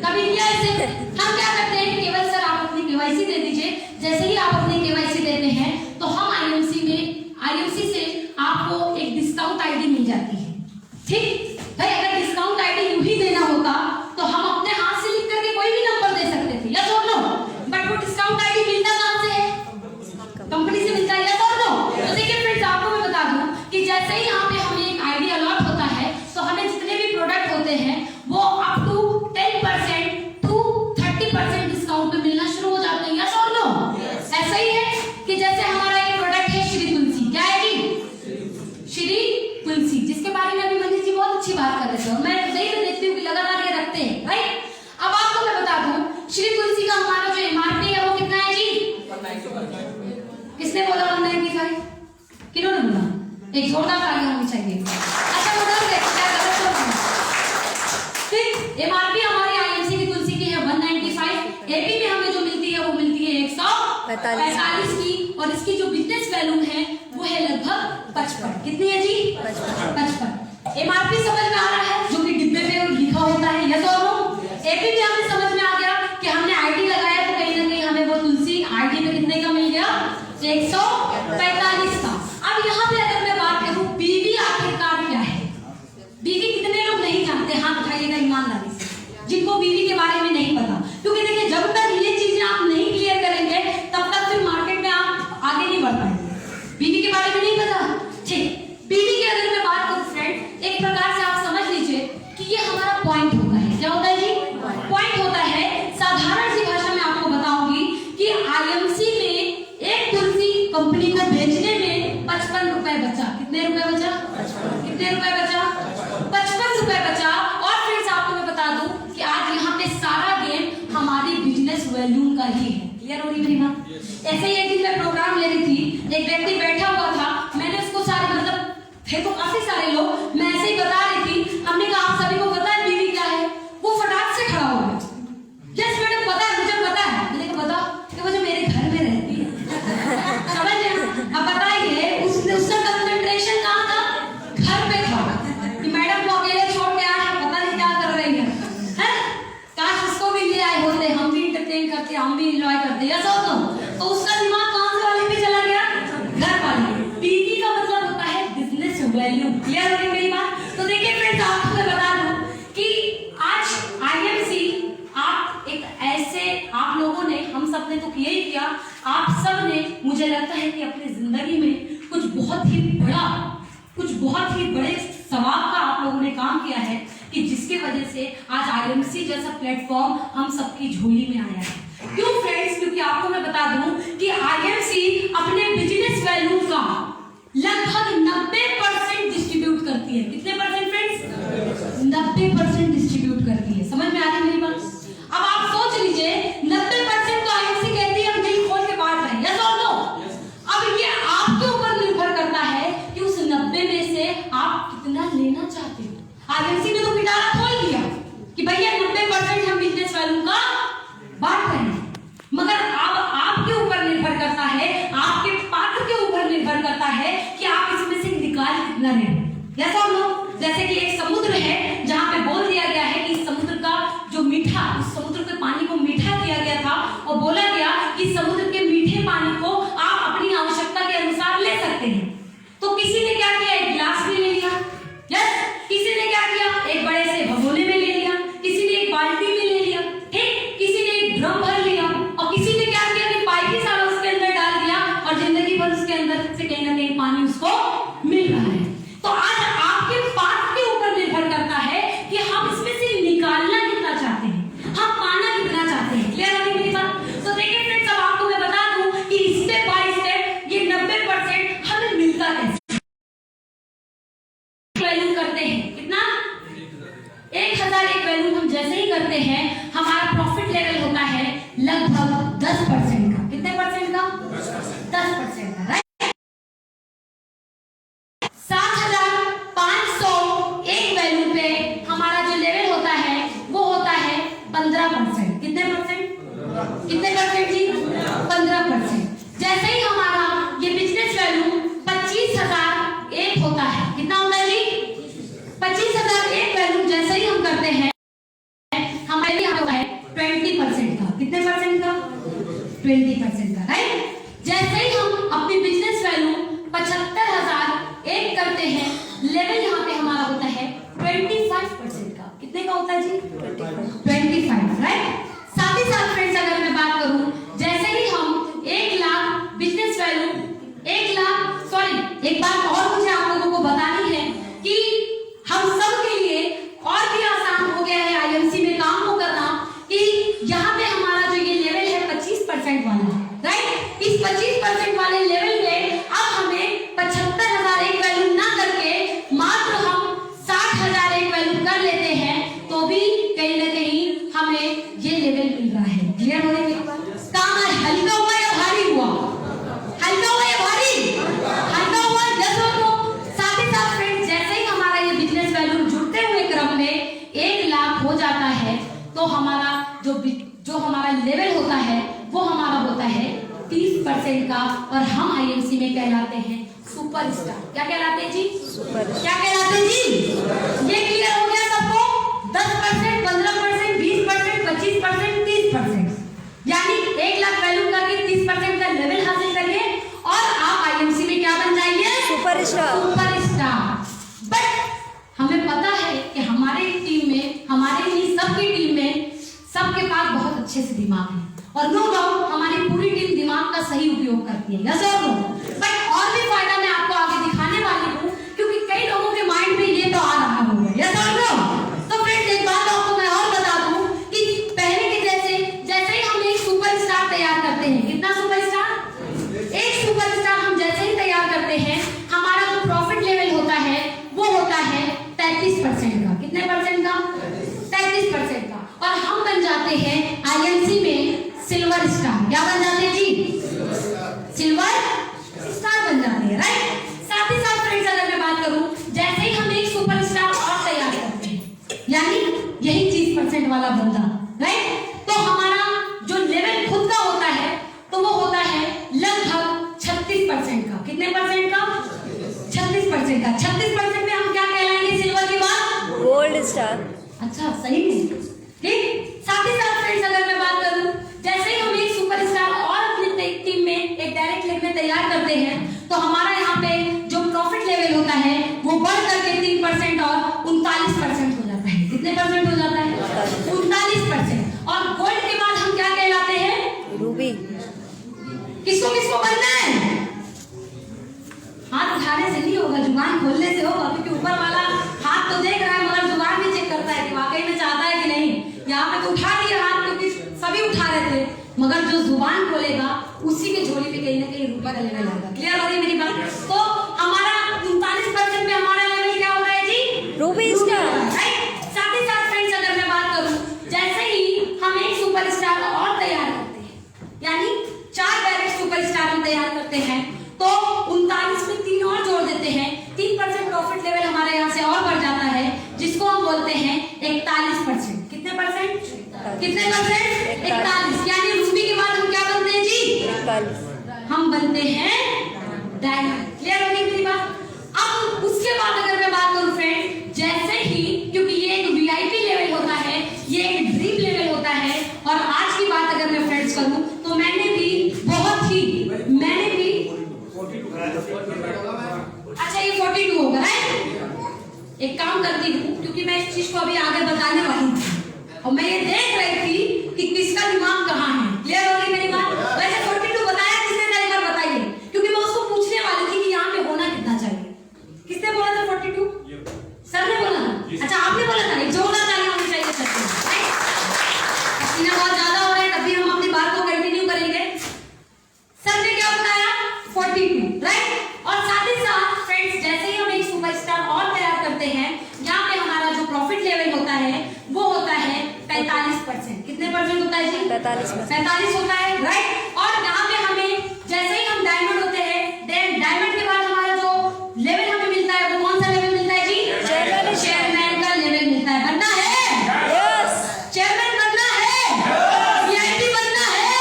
कभी किया ऐसे? हम क्या करते हैं, केवल सर आप अपनी केवाईसी दे दीजिए। जैसे ही आप अपनी केवाईसी देते हैं तो हम आईएमसी से आपको एक डिस्काउंट आईडी मिल जाती है। ठीक भाई, अगर डिस्काउंट आईडी यूं ही देना होता तो हम अपने हाथ से लिख करके कोई भी नंबर दे सकते थे, यस और नो? बट वो डिस्काउंट आईडी मिलता कहां से है? कंपनी से मिलता है, यस और नो? तो देखिए फ्रेंड्स, आपको मैं बता दूं कि जैसे ही यहाँ पे हमें एक आईडी अलॉट होता है तो हमें जितने भी प्रोडक्ट होते हैं वो अप टू 10% टू 30% डिस्काउंट पे मिलना शुरू हो जाते हैं, यस और नो? ऐसा ही है कि जैसे हमारा एक प्रोडक्ट है श्री तुलसी। क्या है जी? श्री तुलसी, जिसके बारे में अभी मनीष जी बहुत अच्छी बात कर रहे थे, मैं सही में देखती हूँ कि लगातार ये रखते हैं, राइट? अब आपको मैं बता दूं, श्री तुलसी का हमारा जो एमआरपी है वो कितना है जी? 195। किसने बोला 195? किन्होंने बोला? एक जोरदार ताली होनी चाहिए। अच्छा बता दे क्या गलत हो रहा है? ठीक, एमआरपी हमारी आईएमसी की तुलसी की है 195। एपी में हमें जो मिलती है वो मिलती है 145 की, और इसकी जो बिजनेस वैल्यू है वो है लगभग 55। कितनी है जी? 55। एमआरपी समझ में आ रहा है, जो कि डिब्बे पे लिखा होता है, यस और नो? एपी भी हमें समझ में आ गया कि हमने आईडी लगाया तो कहीं ना कहीं हमें वो तुलसी आईडी में कितने का मिल गया? 145 का। अब यहाँ पे अगर मैं बात करूं बीवी आखिरकार क्या है, बीवी कितने लोग नहीं जानते? हाथ उठाइएगा ईमानदारी से, जिनको बीवी के बारे में नहीं पता। क्योंकि देखिए जब तक ये चीजें आप नहीं क्लियर करेंगे तब तक फिर मार्केट में आप आगे नहीं बढ़ पाएंगे। बीवी के बारे में नहीं पता? ठीक, बीवी की अगर मैं बात करूं फ्रेंड, एक प्रकार से आप समझ लीजिए कि ये हमारा पॉइंट होता है। क्या होता है जी? पॉइंट होता है। साधारण सी भाषा में आपको बताऊंगी कि आईएमसी में एक तुलसी कंपनी को बेचने में 55 रुपए बचा। कितने रुपए बचा? कितने रुपए बचा? 55 रुपए बचा। और फ्रेंड्स आपको मैं बता दूं कि आज यहाँ पे सारा गेम हमारी बिजनेस वैल्यू का ही है। क्लियर हो रही मेरी बात? ऐसे ही एक दिन मैं प्रोग्राम ले रही थी, एक व्यक्ति बैठा हुआ था, मैंने उसको सारे मतलब थे तो काफी सारे लोग, मैं ऐसे ही बता रही थी, हमने कहा आप सभी को पता है बीवी क्या है, वो फटाक से खड़ा हो गया, यस मैडम पता है, मुझे पता है। मैंने कहा बता कि वो जो मेरे घर में रहती है। समझ रहे? अब बताइए उसका कंसंट्रेशन कहाँ था? घर पे था कि मैडम को अकेले छोड़ के आए, पता नहीं क्या कर रही है, हैं? काश उसको भी ले आए होते, हम भी इंटरटेन करते, हम भी एंजॉय करते, या तो उसका दिमाग कौन से वाले पे चला गया? घर वाले। बीवी का मतलब होता है बिजनेस वैल्यू। क्लियर हो गई मेरी बात? तो देखिए फ्रेंड्स, आपको मैं बता दूं कि आज आईएमसी आप एक ऐसे, आप लोगों ने, हम सब ने तो किया ही किया, आप सब ने मुझे लगता है कि अपनी जिंदगी में कुछ बहुत ही बड़े सवाब का आप लोगों ने काम किया है कि जिसकी वजह से आज आईएमसी जैसा प्लेटफॉर्म हम सबकी झोली में आया है। क्यों फ्रेंड्स? क्योंकि आपको मैं बता दूं कि आईएमसी अपने बिजनेस वैल्यू का लगभग 90% डिस्ट्रीब्यूट करती है। कितने परसेंट फ्रेंड्स? 90% डिस्ट्रीब्यूट करती है। समझ में आ रही है मेरी बात? अब आप सोच लीजिए 90% तो आईएमसी कहती है हम दिल खोल के बांट रहे हैं, यस और नो? अब ये आपके ऊपर निर्भर करता है कि उस 90 में से आप कितना लेना चाहते हो। आईएमसी ने तो पिटारा खोल दिया कि भैया 90% हम बिजनेस वैल्यू का बांट रहे हैं, मगर अब आपके ऊपर निर्भर करता है, आपके पात्र के ऊपर निर्भर करता है कि आप इसमें से निकाल कितना रहे हैं, यस और नो? जैसे कि एक समुद्र है जहां पे बोल दिया गया है कि समुद्र का जो मीठा, उस समुद्र के पानी को मीठा किया गया था और बोला गया कि समुद्र के मीठे पानी को आप अपनी आवश्यकता के अनुसार ले सकते हैं। तो किसी ने क्या किया? एक गिलास में ले लिया, यस? किसी ने क्या किया? एक बड़े से भगोने में ले लिया, किसी ने एक बाल्टी में ले लिया, ठीक? किसी ने एक ड्रम भर लिया और किसी ने क्या किया कि पाइप ही सारा उसके अंदर डाल दिया और जिंदगी भर उसके अंदर से कहीं ना कहीं पानी उसको मिल रहा है। तो आज आपके पात्र के ऊपर निर्भर करता है कि हम इसमें से निकालना कितना चाहते हैं, हम पाना कितना चाहते हैं। क्लियर हो गई मेरी बात? तो देखिए फ्रेंड्स, अब आपको मैं बता दूं कि स्टेप बाय स्टेप ये 90% हमें मिलता कैसे। वैल्यू करते हैं कितना? 1000 एक वैल्यू हम जैसे ही करते हैं हमारा प्रॉफिट लेवल होता है लगभग 10% का। कितने परसेंट का? 10% का, राइट? 7500 एक वैल्यू पे हमारा जो लेवल होता है वो होता है 15%। कितने परसेंट? कितने परसेंट जी? 15%। जैसे ही हमारा ये बिजनेस वैल्यू 25,000 एक होता है, कितना होता है जी? 25,000 एक वैल्यू जैसे ही हम करते हैं हमारे यहाँ होता है 20% का। कितने परसेंट का? 20% का, राइट? जैसे ही हम अपनी बिजनेस वैल्यू 75,000 एक करते हैं, लेवल यहाँ पे हमारा होता है 25% का। कितने का होता है जी? 25, राइट? साथ ही साथ फ्रेंड्स, अगर मैं बात करूं, जैसे ही हम 1 lakh business value, 1 lakh, sorry, एक बात और मुझे आप लोगों को बतानी है कि हम सब के लिए और भी आसान हो गया है आईएमसी में काम को करना कि यहाँ पे हमारा जो ये लेवल है 25% वाला, राइट? इस 25% वाले लेवल में अब हमें 75,000 एक वैल्यू ना करके मात्र हम 60,000 एक वैल्यू कर लेते हैं, तो भी कहीं ना कहीं हमें ये लेवल मिल रहा है। क्लियर हो रही है? काम हल्का हुआ या भारी हुआ? हल्का हुआ या भारी? हल्का हुआ, जैसे तो साथ ही साथ फ्रेंड्स, जैसे ही हमारा ये बिजनेस वैल्यू जुड़ते हुए क्रम में 1 लाख हो जाता है तो हमारा जो हमारा लेवल होता है वो हमारा होता है 30% का, और हम आईएमसी में कहलाते हैं सुपरस्टार। क्या कहलाते हैं जी? सुपरस्टार। क्या कहलाते हैं जी? ये क्लियर हो गया सबको? 10%, 15%, 20%, 25%, 30%, यानी 1 लाख वैल्यू करके 30% का लेवल हासिल करिए और आप आईएमसी में क्या बन जाइए? सुपरस्टार। सुपरस्टार। बट हमें पता है कि हमारे टीम में, हमारे ही सबकी टीम में सबके पास बहुत अच्छे से दिमाग है और नो डाउट हमारी पूरी टीम दिमाग का सही उपयोग करती है, यस और नो? बट और भी फायदा मैं आपको आगे दिखाने वाली हूँ, क्योंकि कई लोगों के माइंड में ये तो आ रहा होगा, यस और नो? तो फ्रेंड्स, एक बात आपको मैं और बता दूं कि पहले के जैसे ही हम एक सुपरस्टार तैयार करते हैं, कितना सुपरस्टार? एक सुपरस्टार हम जैसे ही तैयार करते हैं, हमारा जो प्रॉफिट लेवल होता है वो होता है 33% का। कितने परसेंट का? 33% का। और हम बन जाते हैं आईएमसी में सिल्वर स्टार। क्या बन जाते हैं जी? सिल्वर स्टार बन जाते हैं, राइट? साथ ही साथ फ्रेंड्स, अगर मैं बात करूं 30% वाला बंदा, राइट? तो हमारा जो लेवल खुद का होता है तो वो होता है लगभग 36% का। कितने परसेंट का? 36% का। 36% में हम क्या कहलाएंगे सिल्वर के बाद? Gold star. अच्छा, सही में, ठीक। साथ ही साथ फ्रेंड्स अगर मैं बात करूं, जैसे ही हम एक सुपरस्टार और अपनी टीम में एक डायरेक्ट लेग में तैयार करते हैं तो हमारा यहाँ पे जो प्रॉफिट लेवल होता है वो बढ़ करके 3% और 39% हो जाता है। कितने परसेंट हो जाता है? 39%। और गोल्ड के बाद हम क्या कहलाते हैं? रूबी। किसको किसको बनना है? हाथ उठाने से नहीं होगा, जुबान खोलने से होगा, क्योंकि ऊपर वाला हाथ तो देख रहा है मगर जुबान भी चेक करता है कि वाकई में चाहता है कि नहीं। यहाँ पे तो उठा दिया हाथ क्योंकि सभी उठा रहे थे, मगर जो जुबान खोलेगा उसी के झोली पे कहीं ना कहीं रुपए का लेवल आएगा। क्लियर हो रही मेरी बात? तो हमारा 39% में हमारा लेवल क्या हो रहा है जी? Ruby star, right. साथ ही साथ फ्रेंड्स अगर मैं बात करूं, जैसे ही हम एक सुपरस्टार और तैयार करते हैं, यानी 4 डायरेक्ट सुपरस्टार हम तैयार करते हैं, तो 39 में 3 और जोड़ देते हैं, 3% प्रॉफिट लेवल हमारे यहाँ से और बढ़ जाता है, जिसको हम बोलते हैं 41%। कितने परसेंट? कितने परसेंट? 41। यानी रूबी के बाद हम क्या बनते हैं जी? 41। हम बनते हैं डायमंड। क्लियर हो गई मेरी बात? अब उसके बाद अगर मैं बात करूं फ्रेंड, जैसे ही, क्योंकि ये एक वीआईपी लेवल होता है, ये एक ड्रीम लेवल होता है, और आज की बात अगर मैं फ्रेंड्स करूं तो मैंने भी अच्छा ये 42 होगा, राइट? एक काम करती हूँ, क्योंकि मैं इस चीज को अभी आगे बताने वाली हूँ और मैं ये देख रही थी कि किसका दिमाग कहाँ है। क्लियर हो गई मेरी बात? वैसे 42 बताया किसने? एक बार बताइए, क्योंकि मैं उसको पूछने वाली थी कि यहाँ पे होना कितना चाहिए। किसने बोला था 42? सर ने बोला? अच्छा आपने बोला था? जो होना चाहिए होना चाहिए सर को, राइट? पसीना बहुत ज्यादा हो रहा है, तभी हम अपनी बात को कंटिन्यू करेंगे। सर ने क्या बताया? 42, राइट? और साथ ही साथ फ्रेंड्स जैसे ही हम एक सुपरस्टार और तैयार करते हैं, यहाँ पे हमारा जो प्रॉफिट लेवल होता है वो होता है 45%। कितने परसेंट होता है जी? 45 होता है, राइट? और यहाँ पे हमें जैसे ही हम डायमंड होते हैं, डायमंड के बाद हमारा जो लेवल हमें मिलता है वो कौन सा लेवल मिलता है जी? चेयरमैन का लेवल मिलता है। बनना है? चेयरमैन बनना है? वीआईपी बनना है?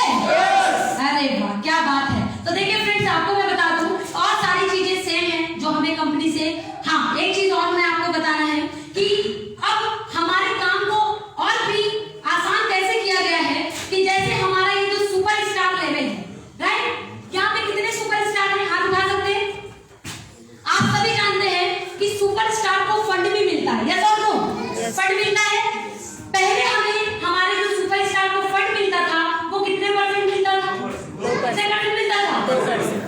अरे वाह, क्या बात है। तो देखिए फ्रेंड्स, आपको मैं बता दूं और सारी चीजें सेम है जो हमें कंपनी से, हाँ एक चीज और मैं आपको बताना है कि अब हमारे काम को और भी आसान कैसे किया गया है, कि जैसे हमारा ये जो सुपरस्टार लेवल है, राइट? यहाँ पे कितने सुपरस्टार हैं? हाथ उठा सकते हैं? आप सभी जानते हैं कि सुपरस्टार को फंड भी मिलता है, यस और नो? फंड मिलता है। पहले हमें हमारे जो सुपरस्टार को फंड मिलता था वो कितने परसेंट मिलता था? 2% मिलता था।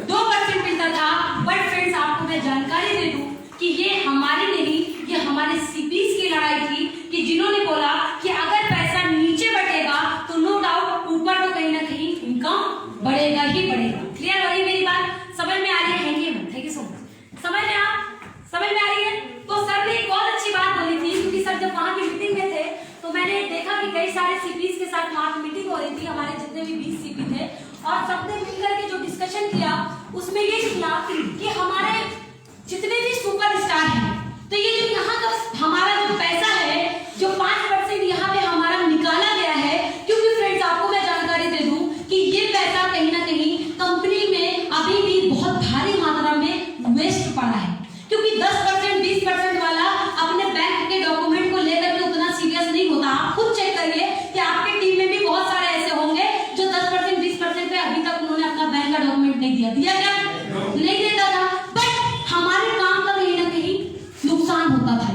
2% मिलता था। बट फ्रेंड्स आपको मैं जानकारी दे दूं कि ये हमारी नहीं, ये हमारे सीपीज की लड़ाई थी, कि जिन्होंने बोला कि अगर पैसा नीचे बढ़ेगा तो नो डाउट ऊपर तो कहीं ना कहीं इनकम बढ़ेगा ही बढ़ेगा। क्लियर हो रही मेरी बात? समझ में आ रही है? Thank you so much. समझ में आ रही है? तो सर ने एक बहुत अच्छी बात बोली थी, क्योंकि सर जब वहां की मीटिंग में थे तो मैंने देखा कि कई सारे सीपीज के साथ वहां मीटिंग हो रही थी, हमारे जितने भी 20 सीपी थे, और सबने मिलकर के जो डिस्कशन किया उसमें ये निकला कि हमारे जितने भी सुपरस्टार हैं, तो ये जो यहाँ का हमारा जो पैसा है, जो 5% यहाँ पे हमारा निकाला गया है, क्योंकि फ्रेंड्स आपको मैं जानकारी दे दूं कि ये पैसा कहीं ना कहीं कंपनी में अभी भी बहुत भारी मात्रा में वेस्ट पड़ा है, क्योंकि 10% 20% वाला अपने बैंक के डॉक्यूमेंट को लेकर के उतना सीरियस नहीं होता। आप खुद चेक करिए कि आपके टीम में भी बहुत सारे ऐसे होंगे जो 10% 20% पे अभी तक उन्होंने अपना बैंक का डॉक्यूमेंट नहीं दिया क्या? नहीं देता था। बट हमारे काम का कहीं ना कहीं नुकसान होता था।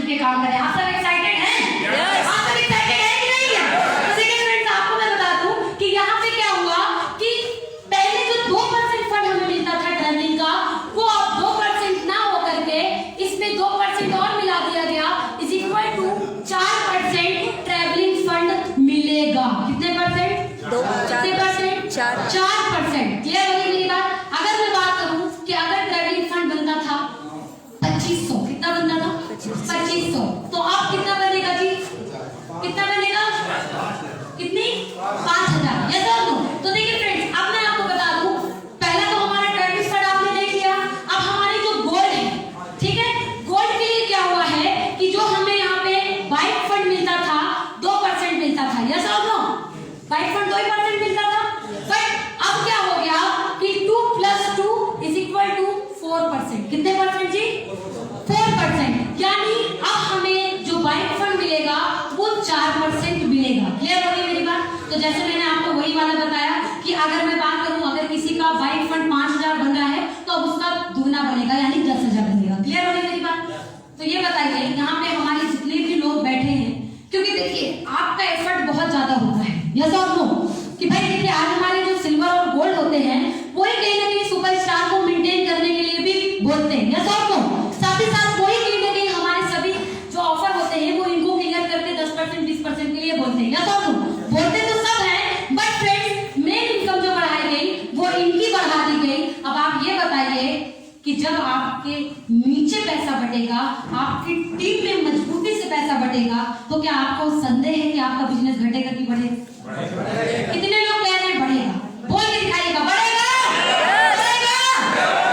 के काम करें। आप सब एक्साइटेड हैं? Yes. आप सब एक्साइटेड हैं कि नहीं है? तो देखिए फ्रेंड्स, आपको मैं बता दूं कि यहाँ पे क्या हुआ कि पहले जो 2% फंड हमें मिलता था ट्रैवलिंग का, वो अब 2% ना होकर के इसमें 2% और मिला दिया गया, is equal to 4% travelling fund मिलेगा। कितने परसेंट? 4%। क्लियर हो गई मेरी बात? अगर मैं बात करूं कि अगर ट्रैवलिंग फंड बनता था 2500, कितना बनता था? 2500। तो अब कितना बनेगा जी? कितना बनेगा? कितनी? 5000। यस और नो? तो देखिए फ्रेंड्स, अब मैं आपको बता दूं, पहला तो हमारा ट्रैवलिंग फंड आपने देख लिया। अब हमारी जो गोल्ड है, ठीक है, गोल्ड के लिए क्या हुआ है कि जो हमें यहाँ पे बाइक फंड मिलता था 2% मिलता था। यस और नो? बाइक फंड 2% मिलता था, बट अब क्या हो गया कि 2 + 2 = 4%। कितने परसेंट जी? 4%। यानी अब हमें जो बाइक फंड मिलेगा वो 4% मिलेगा। क्लियर हो गई मेरी बात? तो जैसे मैंने आपको वही वाला बताया कि अगर मैं बात करूं, अगर किसी का बाइक फंड 5000 बन रहा है तो अब उसका दुगना बनेगा, यानी 10000 बनेगा। क्लियर हो गई मेरी बात? तो ये बताइए यहाँ पे हमारे जितने भी लोग बैठे हैं, क्योंकि देखिए आपका एफर्ट बहुत ज्यादा होता है। यस और नो? कि भाई देखिए, आज हमारे जो सिल्वर और गोल्ड होते हैं वही कहीं ना कहीं सुपरस्टार को मेंटेन करने के लिए भी बोलते हैं। यस और नो? साथ ही साथ वही कहीं ना कहीं हमारे सभी जो ऑफर होते हैं वो इनको क्लियर करके 10% 20% के लिए बोलते हैं। यस और नो? बोलते तो सब हैं, बट फ्रेंड्स मेन इनकम जो बढ़ाई गई वो इनकी बढ़ा दी गई। अब आप ये बताइए कि जब आपके नीचे पैसा बढ़ेगा, आपकी टीम में मजबूती से पैसा बढ़ेगा, तो क्या आपको संदेह है कि आपका बिजनेस घटेगा कि बढ़ेगा? कितने लोग कह रहे हैं बढ़ेगा? बोल के दिखाइएगा, बढ़ेगा? बढ़ेगा?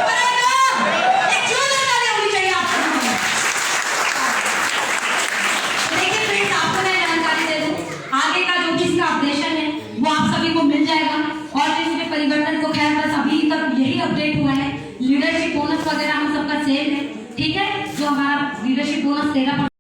बढ़ेगा? एक जोरदार ताली होनी चाहिए आपको। तो देखिए फ्रेंड्स, आपको मैं जानकारी दे दूं, आगे का जो भी इसका अपडेशन है वो आप सभी को मिल जाएगा। और इसमें परिवर्तन को खैर बस अभी तक यही अपडेट हुआ है। लीडरशिप बोनस वगैरह हम सबका सेम है, ठीक है? जो हमारा लीडरशिप बोनस 13%